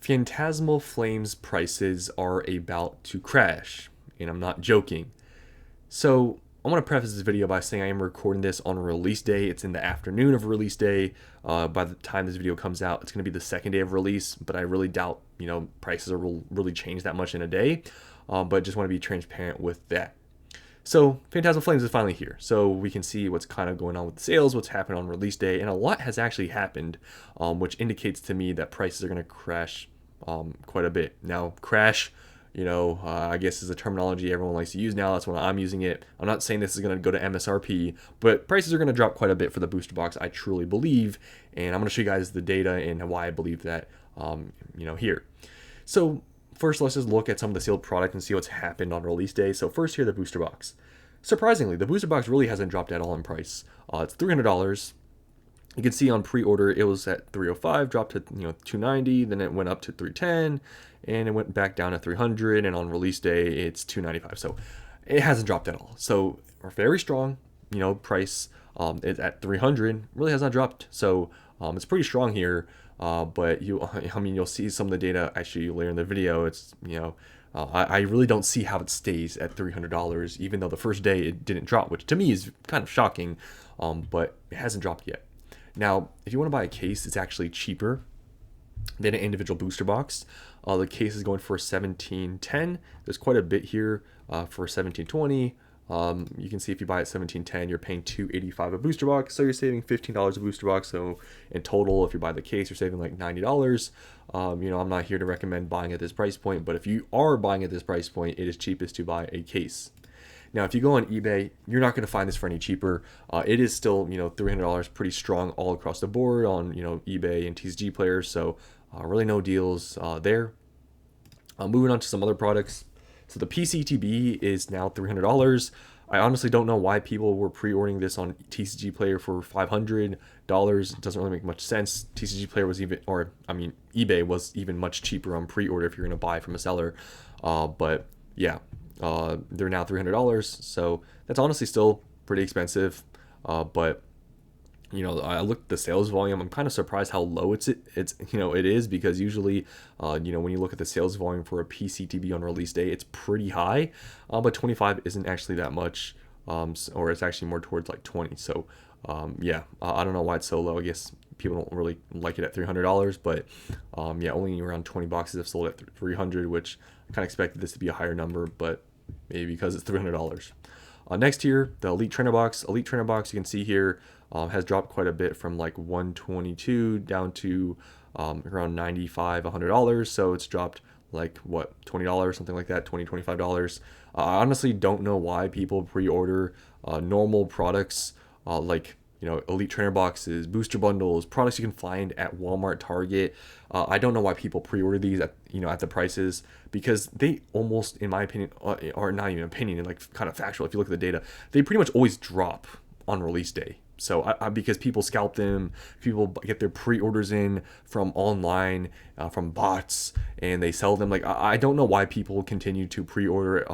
Phantasmal Flames prices are about to crash, and I'm not joking. So I want to preface this video by saying I am recording this on release day. It's in the afternoon of release day. By the time this video comes out, it's going to be the second day of release, but I really doubt, prices will really change that much in a day. But just want to be transparent with that. So Phantasmal Flames is finally here. So we can see what's kind of going on with the sales, what's happened on release day, and a lot has actually happened, which indicates to me that prices are going to crash quite a bit. Now, crash, I guess is a terminology everyone likes to use now. That's when I'm using it. I'm not saying this is going to go to MSRP, but prices are going to drop quite a bit for the booster box, I truly believe, and I'm going to show you guys the data and why I believe that, here. So first, let's just look at some of the sealed product and see what's happened on release day. So first here, the booster box. Surprisingly, the booster box really hasn't dropped at all in price. It's $300. You can see on pre-order it was at $305, dropped to $290, then it went up to $310, and it went back down to $300, and on release day it's $295. So it hasn't dropped at all. So we're very strong, price. It's at $300, really has not dropped. So it's pretty strong here. But you'll see some of the data actually later in the video. It's I really don't see how it stays at $300, even though the first day it didn't drop, which to me is kind of shocking. But it hasn't dropped yet. Now, if you want to buy a case, it's actually cheaper than an individual booster box. The case is going for $17.10. There's quite a bit here for $17.20. You can see if you buy at $17.10, you're paying $285 a booster box, so you're saving $15 a booster box. So in total, if you buy the case, you're saving like $90. I'm not here to recommend buying at this price point, but if you are buying at this price point, it is cheapest to buy a case. Now, if you go on eBay, you're not going to find this for any cheaper. It is still, $300, pretty strong all across the board on, eBay and TCG players. So really no deals there. Moving on to some other products. So the PCTB is now $300. I honestly don't know why people were pre-ordering this on TCG Player for $500. It doesn't really make much sense. TCG Player was eBay was even much cheaper on pre-order if you're going to buy from a seller. But yeah, they're now $300. So that's honestly still pretty expensive. But I looked at the sales volume. I'm kind of surprised how low it is, because usually, when you look at the sales volume for a PCTB on release day, it's pretty high. But 25 isn't actually that much, or it's actually more towards like 20. So, I don't know why it's so low. I guess people don't really like it at $300, but only around 20 boxes have sold at 300, which I kind of expected this to be a higher number, but maybe because it's $300. Next here, the Elite Trainer Box. Elite Trainer Box, you can see here, has dropped quite a bit from like 122 down to around $95, $100. So it's dropped like $20, something like that, $20, $25. I honestly don't know why people pre-order normal products like Elite Trainer Boxes, booster bundles, products you can find at Walmart, Target. I don't know why people pre-order these at the prices, because they almost, in my opinion, or not even opinion, like kind of factual, if you look at the data, they pretty much always drop on release day. So because people scalp them, people get their pre-orders in from online, from bots, and they sell them. Like, I don't know why people continue to pre-order,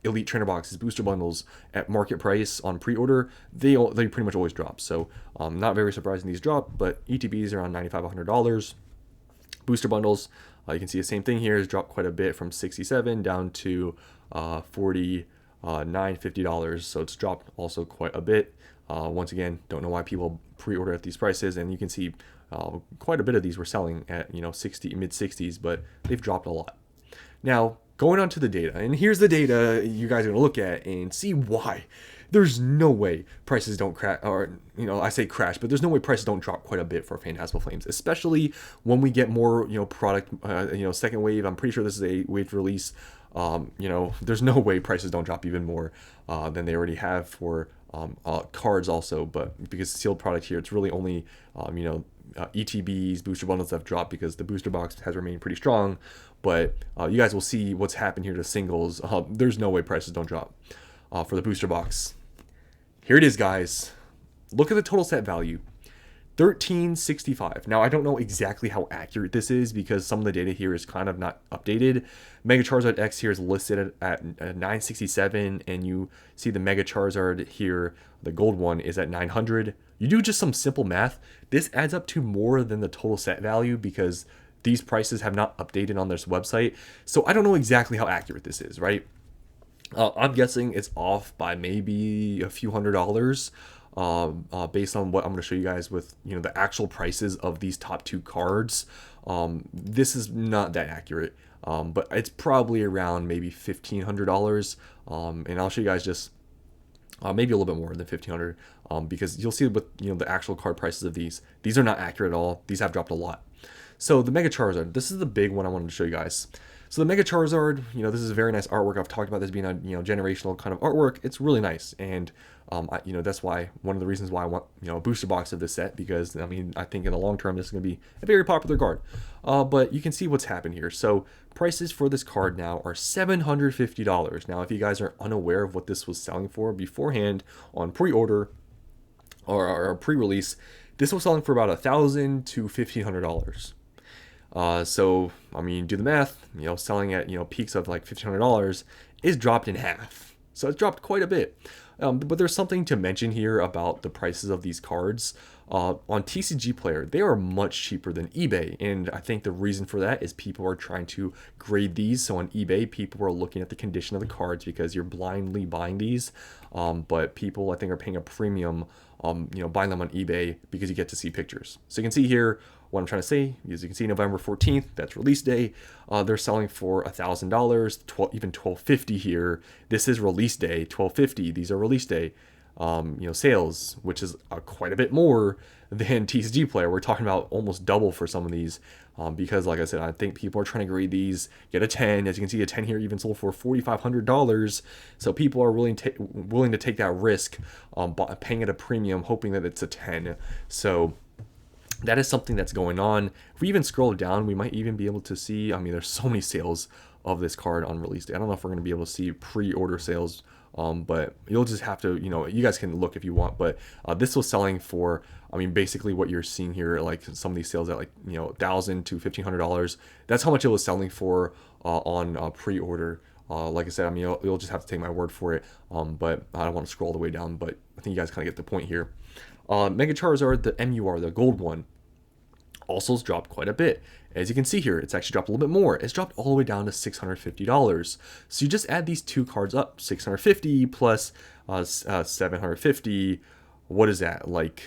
Elite Trainer Boxes, booster bundles at market price on pre-order. They pretty much always drop. So not very surprising these drop, but ETBs are around $95, $100. Booster bundles, you can see the same thing here, has dropped quite a bit from $67 down to $49, $50. So it's dropped also quite a bit. Once again, don't know why people pre-order at these prices, and you can see quite a bit of these were selling at mid 60s, but they've dropped a lot. Now, going on to the data, and here's the data you guys are going to look at and see why. There's no way prices don't crash, or I say crash, but there's no way prices don't drop quite a bit for Phantasmal Flames, especially when we get more product, second wave. I'm pretty sure this is a wave release. There's no way prices don't drop even more than they already have for cards also, but because sealed product here, it's really only ETBs, booster bundles that have dropped, because the booster box has remained pretty strong. But you guys will see what's happened here to singles. There's no way prices don't drop for the booster box. Here it is, guys. Look at the total set value, $13.65. Now, I don't know exactly how accurate this is, because some of the data here is kind of not updated. Mega Charizard X here is listed at $967, and you see the Mega Charizard here, the gold one, is at $900. You do just some simple math, this adds up to more than the total set value, because these prices have not updated on this website, so I don't know exactly how accurate this is, right? I'm guessing it's off by maybe a few $100s, based on what I'm going to show you guys with the actual prices of these top two cards. This is not that accurate, but it's probably around maybe $1,500, and I'll show you guys just maybe a little bit more than 1,500, because you'll see with the actual card prices of these are not accurate at all. These have dropped a lot. So the Mega Charizard, this is the big one I wanted to show you guys. So the Mega Charizard, this is a very nice artwork. I've talked about this being a generational kind of artwork. It's really nice, and that's why one of the reasons why I want a booster box of this set, because I think in the long term this is going to be a very popular card. But you can see what's happened here. So prices for this card now are $750. Now, if you guys are unaware of what this was selling for beforehand on pre-order or pre-release, this was selling for about $1,000 to $1,500. So do the math. Selling at peaks of like $1,500 is dropped in half. So it's dropped quite a bit. But there's something to mention here about the prices of these cards. On TCG Player, they are much cheaper than eBay, and I think the reason for that is people are trying to grade these. So on eBay, people are looking at the condition of the cards because you're blindly buying these, but people I think are paying a premium, buying them on eBay because you get to see pictures. So you can see here what I'm trying to say. As you can see, November 14th, that's release day. They're selling for $1,000, even $1,250 here. This is release day, $1,250. These are release day. Sales, which is quite a bit more than TCG Player. We're talking about almost double for some of these, because like I said, I think people are trying to grade these, get a 10. As you can see, a 10 here even sold for $4,500. So people are willing to take that risk, paying at a premium, hoping that it's a 10. So that is something that's going on. If we even scroll down, we might even be able to see, there's so many sales of this card on release day. I don't know if we're going to be able to see pre-order sales, but you'll just have to, you guys can look if you want, but this was selling for, basically what you're seeing here, like some of these sales at like, $1,000 to $1,500. That's how much it was selling for on pre-order. Like I said, you'll just have to take my word for it, but I don't want to scroll all the way down, but I think you guys kind of get the point here. Mega Charizard, the MUR, the gold one, also has dropped quite a bit. As you can see here, it's actually dropped a little bit more. It's dropped all the way down to $650. So you just add these two cards up, $650 plus $750. What is that? Like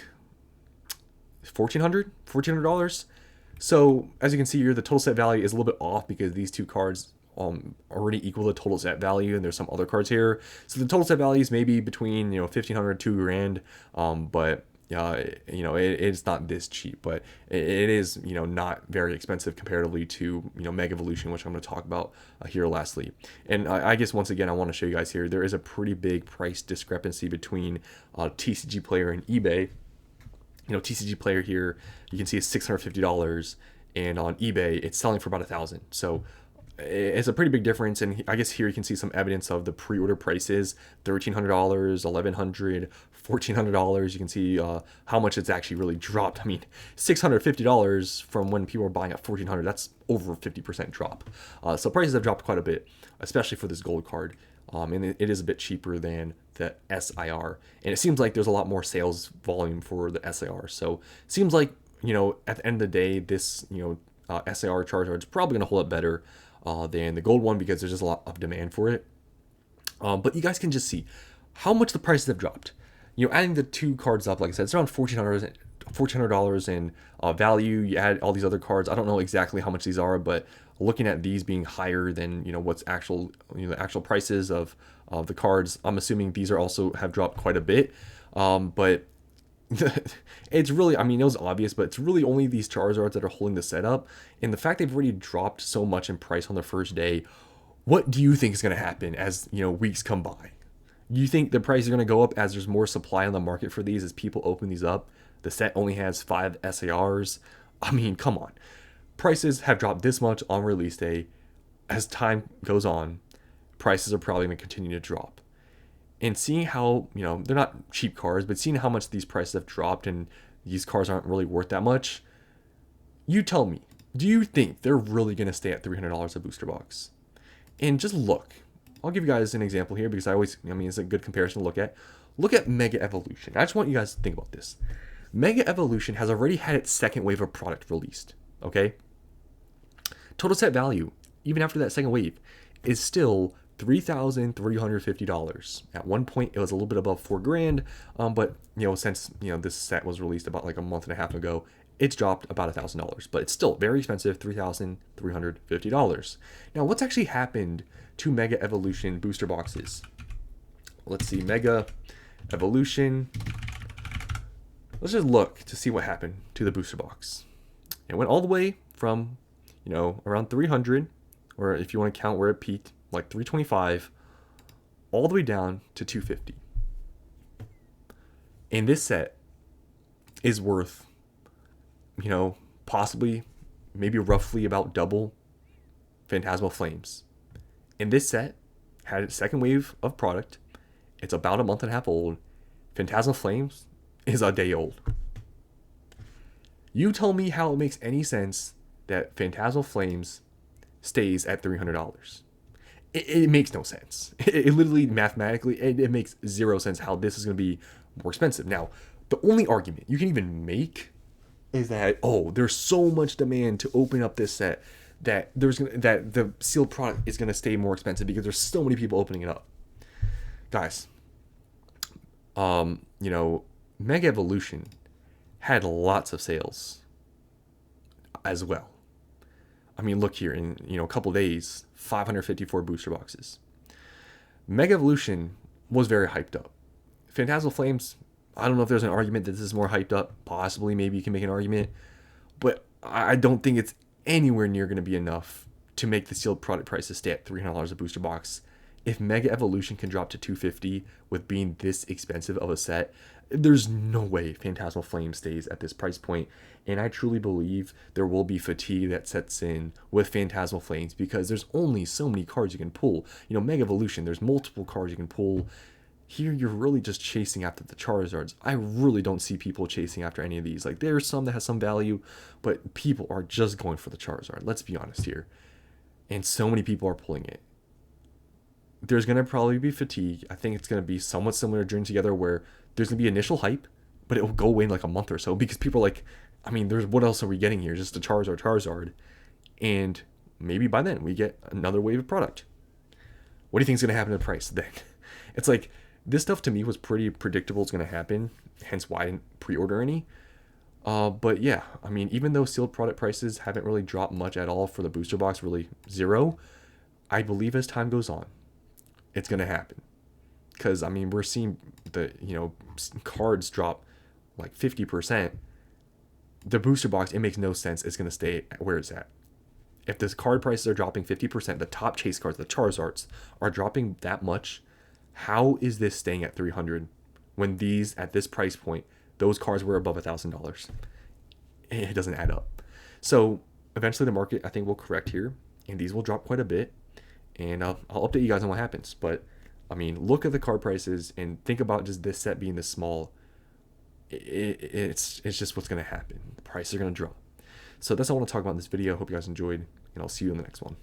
$1,400? So as you can see here, the total set value is a little bit off because these two cards already equal the total set value, and there's some other cards here. So the total set value is maybe between $1,500 to $2,000, but it's not this cheap, but it is not very expensive comparatively to Mega Evolution, which I'm going to talk about here lastly. And I guess once again I want to show you guys here there is a pretty big price discrepancy between TCG Player and eBay. TCG Player here you can see is $650, and on eBay it's selling for about $1,000. So it's a pretty big difference, and I guess here you can see some evidence of the pre-order prices: $1,300, $1,100, $1,400. You can see how much it's actually really dropped. $650 from when people were buying at $1,400. That's over a 50% drop. So prices have dropped quite a bit, especially for this gold card. And it is a bit cheaper than the SIR, and it seems like there's a lot more sales volume for the SIR. So it seems like at the end of the day, this SIR Charizard is probably going to hold up better than the gold one because there's just a lot of demand for it. But you guys can just see how much the prices have dropped. Adding the two cards up, like I said, it's around $1,400 in value. You add all these other cards. I don't know exactly how much these are, but looking at these being higher than what's actual the actual prices of the cards, I'm assuming these are also have dropped quite a bit. But it's really, it was obvious, but it's really only these Charizards that are holding the setup. And the fact they've already dropped so much in price on the first day, what do you think is going to happen as weeks come by? You think the price is going to go up as there's more supply on the market for these, as people open these up? The set only has 5 SARs. Come on. Prices have dropped this much on release day. As time goes on, prices are probably going to continue to drop. And seeing how, they're not cheap cards, but seeing how much these prices have dropped and these cards aren't really worth that much, you tell me, do you think they're really going to stay at $300 a booster box? And just look. I'll give you guys an example here because it's a good comparison to look at. Look at Mega Evolution. I just want you guys to think about this. Mega Evolution has already had its second wave of product released, okay? Total set value, even after that second wave, is still $3,350. At one point, it was a little bit above $4,000, but since this set was released about like a month and a half ago, it's dropped about $1,000. But it's still very expensive, $3,350. Now, what's actually happened to Mega Evolution booster boxes? Let's see, Mega Evolution. Let's just look to see what happened to the booster box. It went all the way from around 300, or if you want to count where it peaked, like 325, all the way down to 250. And this set is worth, possibly, maybe roughly about double Phantasmal Flames. And this set had its second wave of product. It's about a month and a half old. Phantasmal Flames is a day old. You tell me how it makes any sense that Phantasmal Flames stays at $300. It makes no sense. It literally, mathematically, it makes zero sense how this is going to be more expensive. Now, the only argument you can even make is that, there's so much demand to open up this set that the sealed product is going to stay more expensive because there's so many people opening it up. Guys, Mega Evolution had lots of sales as well. I mean, look here, in a couple days, 554 booster boxes. Mega Evolution was very hyped up. Phantasmal Flames, I don't know if there's an argument that this is more hyped up. Possibly, maybe you can make an argument. But I don't think it's anywhere near going to be enough to make the sealed product prices stay at $300 a booster box. If Mega Evolution can drop to $250 with being this expensive of a set, there's no way Phantasmal Flame stays at this price point. And I truly believe there will be fatigue that sets in with Phantasmal Flames because there's only so many cards you can pull. Mega Evolution, there's multiple cards you can pull. Here, you're really just chasing after the Charizards. I really don't see people chasing after any of these. Like, there's some that has some value, but people are just going for the Charizard. Let's be honest here. And so many people are pulling it. There's going to probably be fatigue. I think it's going to be somewhat similar to Dream Together where there's going to be initial hype, but it will go away in like a month or so because people are like, what else are we getting here? Just a Charizard. And maybe by then we get another wave of product. What do you think is going to happen to the price then? It's like, this stuff to me was pretty predictable it's going to happen, hence why I didn't pre-order any. But yeah, even though sealed product prices haven't really dropped much at all for the booster box, really zero, I believe as time goes on, it's going to happen. Because, we're seeing the, cards drop like 50%. The booster box, it makes no sense. It's going to stay where it's at. If the card prices are dropping 50%, the top chase cards, the Charizards, are dropping that much, how is this staying at $300 when these, at this price point, those cards were above $1,000? It doesn't add up. So eventually the market, I think, will correct here, and these will drop quite a bit. And I'll update you guys on what happens. But look at the card prices and think about just this set being this small. It's just what's going to happen. The prices are going to drop. So that's all I want to talk about in this video. Hope you guys enjoyed, and I'll see you in the next one.